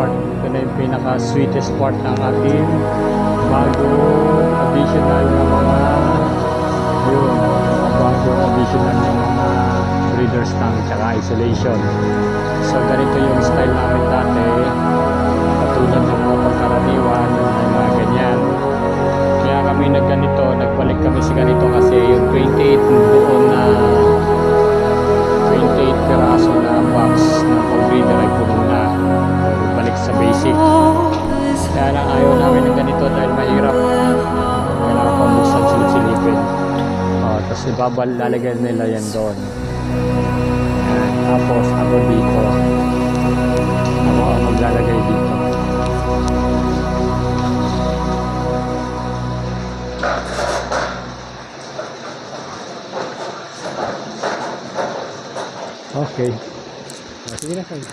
part. Ito na yung pinaka sweetest part ng ating bagong additional na mga breeders tank tsaka isolation. So ganito yung style namin dati, katulad ng mga pagkaraniwan ng mga ganyan. Kaya kami nagbalik kami sa ganito kasi yung 28 doon na 28 piraso na box na pang breeder ay puno na. Balik sa basic. Kaya lang ayaw namin ng ganito dahil mahirap. Kailangan pang buksan silip-silipin. Tapos lalagyan nila yan doon. Tapos ako dito. Ako ang maglalagay dito. Okay. Sige na kayo.